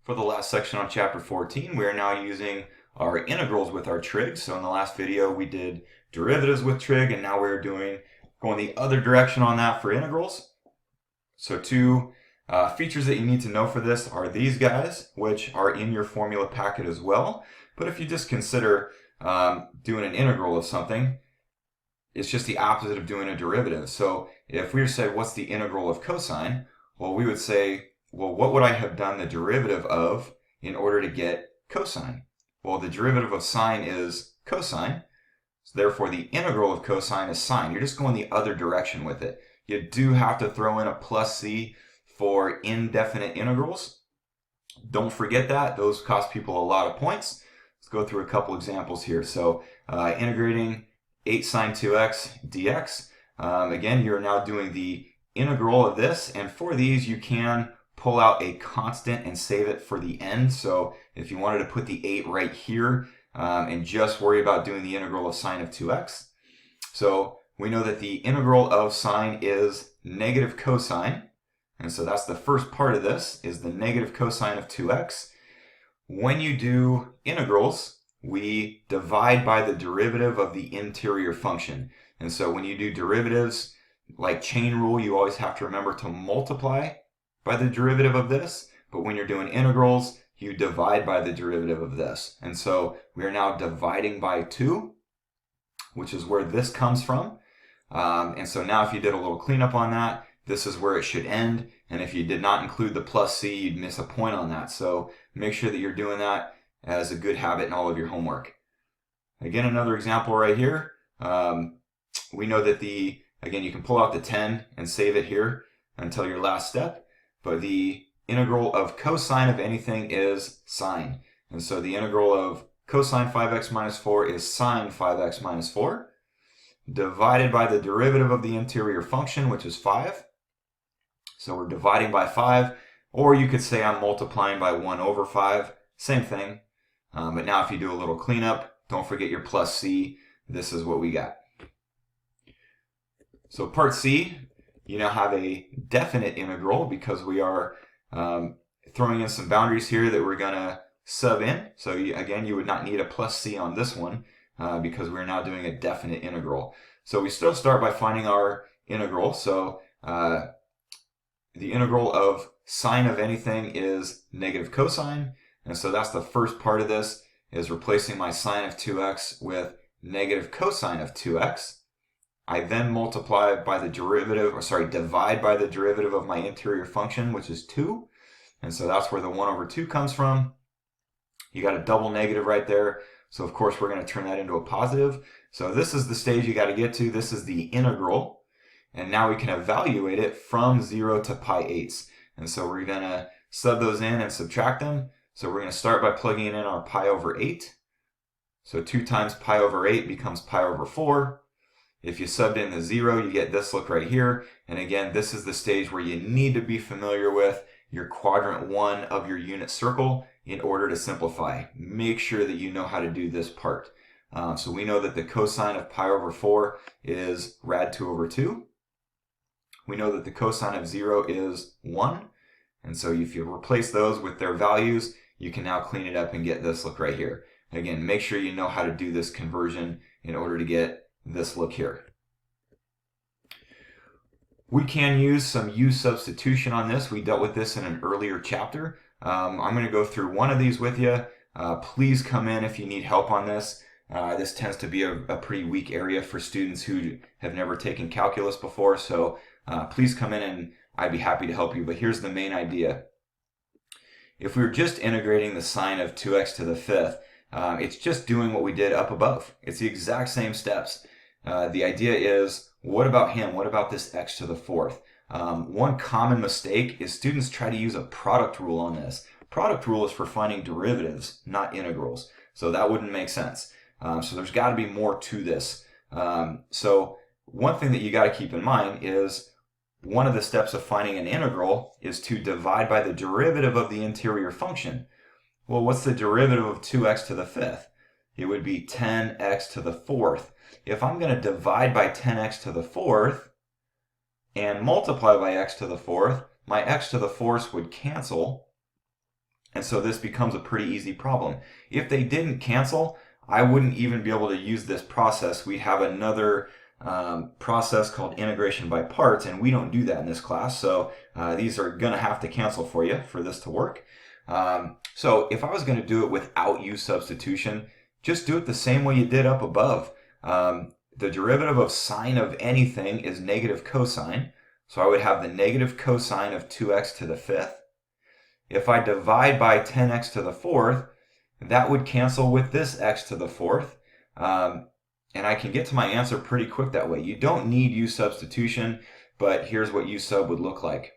For the last section on chapter 14, we are now using our integrals with our trig. So in the last video, we did derivatives with trig, and now we're going the other direction on that for integrals. So two features that you need to know for this are these guys, which are in your formula packet as well. But if you just consider doing an integral of something, it's just the opposite of doing a derivative. So if we were to say, what's the integral of cosine? Well, we would say, well, what would I have done the derivative of in order to get cosine? Well, the derivative of sine is cosine. So therefore, the integral of cosine is sine. You're just going the other direction with it. You do have to throw in a plus c for indefinite integrals. Don't forget that. Those cost people a lot of points. Let's go through a couple examples here. So integrating 8 sine 2x dx. Again, you're now doing the integral of this, and for these you can pull out a constant and save it for the end. So if you wanted to put the 8 right here and just worry about doing the integral of sine of 2x. So we know that the integral of sine is negative cosine, and so that's the first part of this, is the negative cosine of 2x. When you do integrals, we divide by the derivative of the interior function. And so when you do derivatives, like chain rule, you always have to remember to multiply by the derivative of this. But when you're doing integrals, you divide by the derivative of this. And so we are now dividing by 2, which is where this comes from. And so now if you did a little cleanup on that, this is where it should end. And if you did not include the plus c, you'd miss a point on that. So make sure that you're doing that as a good habit in all of your homework. Again, another example right here. We know that again, you can pull out the 10 and save it here until your last step. But the integral of cosine of anything is sine. And so the integral of cosine 5x minus 4 is sine 5x minus 4, divided by the derivative of the interior function, which is 5. So we're dividing by 5, or you could say I'm multiplying by 1 over 5. Same thing. But now if you do a little cleanup, don't forget your plus c. This is what we got. So part C, you now have a definite integral because we are throwing in some boundaries here that we're going to sub in. So again, you would not need a plus c on this one because we're now doing a definite integral. So we still start by finding our integral. So the integral of sine of anything is negative cosine. And so that's the first part of this, is replacing my sine of 2x with negative cosine of 2x. I then multiply by the derivative, divide by the derivative of my interior function, which is 2. And so that's where the 1 over 2 comes from. You got a double negative right there. So of course we're going to turn that into a positive. So this is the stage you got to get to. This is the integral. And now we can evaluate it from 0 to pi eighths. And so we're going to sub those in and subtract them. So we're going to start by plugging in our pi over 8. So 2 times pi over 8 becomes pi over 4. If you subbed in the 0, you get this look right here. And again, this is the stage where you need to be familiar with your quadrant 1 of your unit circle in order to simplify. Make sure that you know how to do this part. So we know that the cosine of pi over 4 is rad 2 over 2. We know that the cosine of 0 is 1. And so if you replace those with their values, you can now clean it up and get this look right here. Again, make sure you know how to do this conversion in order to get this look here. We can use some u substitution on this. We dealt with this in an earlier chapter. I'm going to go through one of these with you. Please come in if you need help on this. This tends to be a pretty weak area for students who have never taken calculus before. So please come in and I'd be happy to help you. But here's the main idea. If we were just integrating the sine of 2x to the 5th, it's just doing what we did up above. It's the exact same steps. The idea is, what about him? What about this x to the 4th? One common mistake is students try to use a product rule on this. Product rule is for finding derivatives, not integrals. So that wouldn't make sense. So there's got to be more to this. So one thing that you got to keep in mind is one of the steps of finding an integral is to divide by the derivative of the interior function. Well, what's the derivative of 2x to the 5th? It would be 10x to the 4th. If I'm going to divide by 10x to the 4th and multiply by x to the 4th, my x to the 4th would cancel. And so this becomes a pretty easy problem. If they didn't cancel, I wouldn't even be able to use this process. We have another process called integration by parts, and we don't do that in this class. So these are going to have to cancel for you for this to work. So if I was going to do it without U substitution, just do it the same way you did up above. The derivative of sine of anything is negative cosine. So I would have the negative cosine of 2x to the fifth. If I divide by 10x to the fourth, that would cancel with this x to the fourth. And I can get to my answer pretty quick that way. You don't need U substitution, but here's what U sub would look like.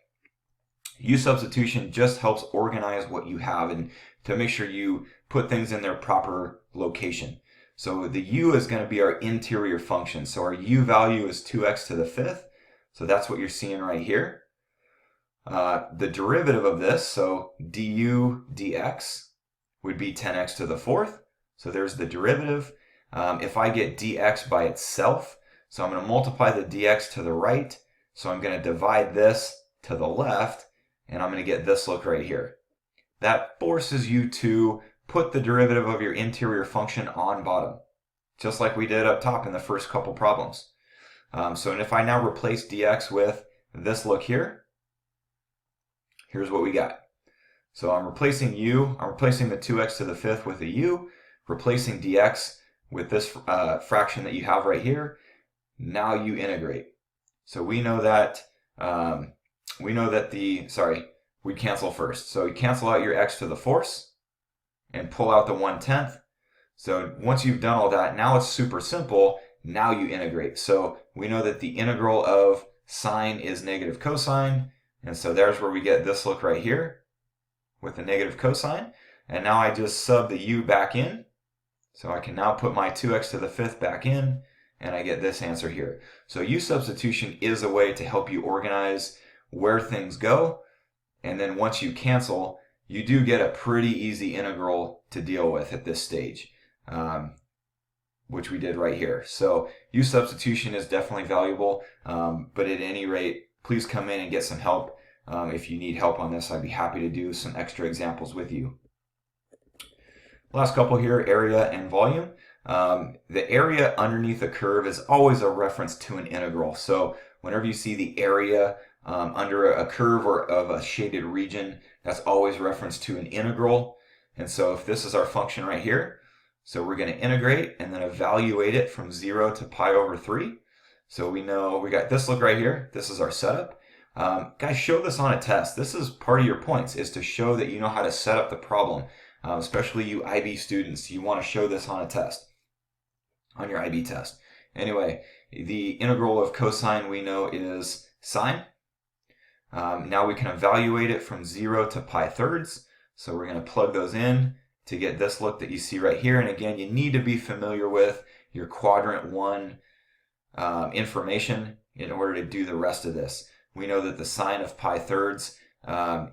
U substitution just helps organize what you have and to make sure you put things in their proper location. So the U is going to be our interior function. So our U value is 2x to the fifth. So that's what you're seeing right here. The derivative of this, so du dx, would be 10x to the fourth. So there's the derivative. If I get dx by itself, so I'm going to multiply the dx to the right. So I'm going to divide this to the left, and I'm going to get this look right here. That forces you to put the derivative of your interior function on bottom, just like we did up top in the first couple problems. So if I now replace dx with this look here, here's what we got. So I'm replacing I'm replacing the 2x to the fifth with a u, replacing dx with this fraction that you have right here. Now you integrate. So we know that we cancel first. So you cancel out your x to the fourth and pull out the 1/10. So once you've done all that, now it's super simple. Now you integrate. So we know that the integral of sine is negative cosine. And so there's where we get this look right here with the negative cosine. And now I just sub the u back in. So I can now put my 2x to the fifth back in, and I get this answer here. So U substitution is a way to help you organize where things go. And then once you cancel, you do get a pretty easy integral to deal with at this stage, which we did right here. So U substitution is definitely valuable, but at any rate, please come in and get some help. If you need help on this, I'd be happy to do some extra examples with you. Last couple here, area and volume. The area underneath a curve is always a reference to an integral. So whenever you see the area under a curve or of a shaded region, that's always reference to an integral. And so if this is our function right here, so we're going to integrate and then evaluate it from 0 to pi over 3. So we know we got this look right here. This is our setup. Guys, show this on a test. This is part of your points, is to show that you know how to set up the problem. Especially you IB students, you want to show this on a test, on your IB test. Anyway, the integral of cosine we know is sine. Now we can evaluate it from 0 to pi thirds. So we're going to plug those in to get this look that you see right here. And again, you need to be familiar with your quadrant 1 information in order to do the rest of this. We know that the sine of pi thirds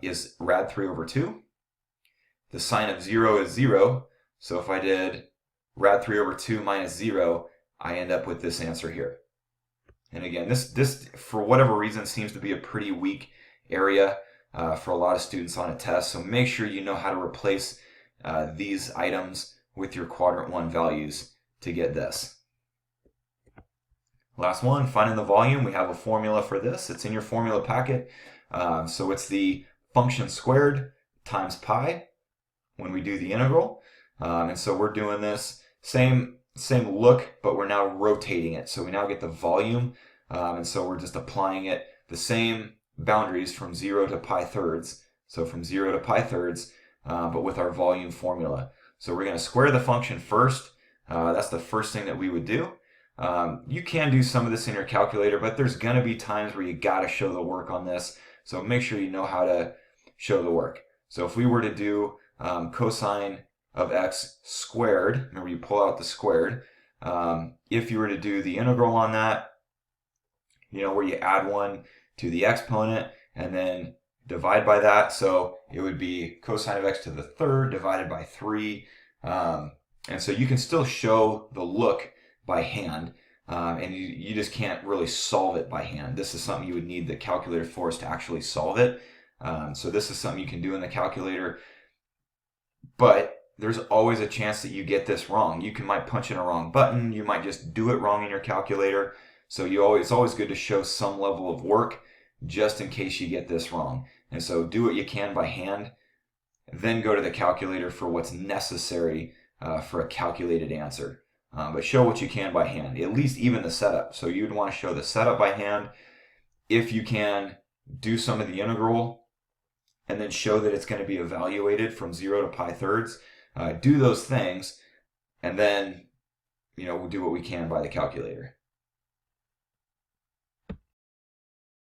is rad 3 over 2. The sine of 0 is 0. So if I did rad 3 over 2 minus 0, I end up with this answer here. And again, this for whatever reason seems to be a pretty weak area for a lot of students on a test. So make sure you know how to replace these items with your quadrant 1 values to get this. Last one, finding the volume. We have a formula for this. It's in your formula packet. So it's the function squared times pi when we do the integral. And so we're doing this same look, but we're now rotating it. So we now get the volume. And so we're just applying it the same boundaries from 0 to pi thirds. So from 0 to pi thirds, but with our volume formula. So we're going to square the function first. That's the first thing that we would do. You can do some of this in your calculator, but there's going to be times where you got to show the work on this. So make sure you know how to show the work. So if we were to do cosine of x squared, remember you pull out the squared, if you were to do the integral on that, where you add 1 to the exponent and then divide by that, so it would be cosine of x to the third divided by 3, and so you can still show the look by hand, and you just can't really solve it by hand. This is something you would need the calculator for, is to actually solve it. So this is something you can do in the calculator. But there's always a chance that you get this wrong. You might punch in a wrong button. You might just do it wrong in your calculator. So it's always good to show some level of work just in case you get this wrong. And so do what you can by hand, then go to the calculator for what's necessary for a calculated answer. But show what you can by hand, at least even the setup. So you'd want to show the setup by hand. If you can, do some of the integral and then show that it's going to be evaluated from 0 to pi thirds. Do those things, and then we'll do what we can by the calculator.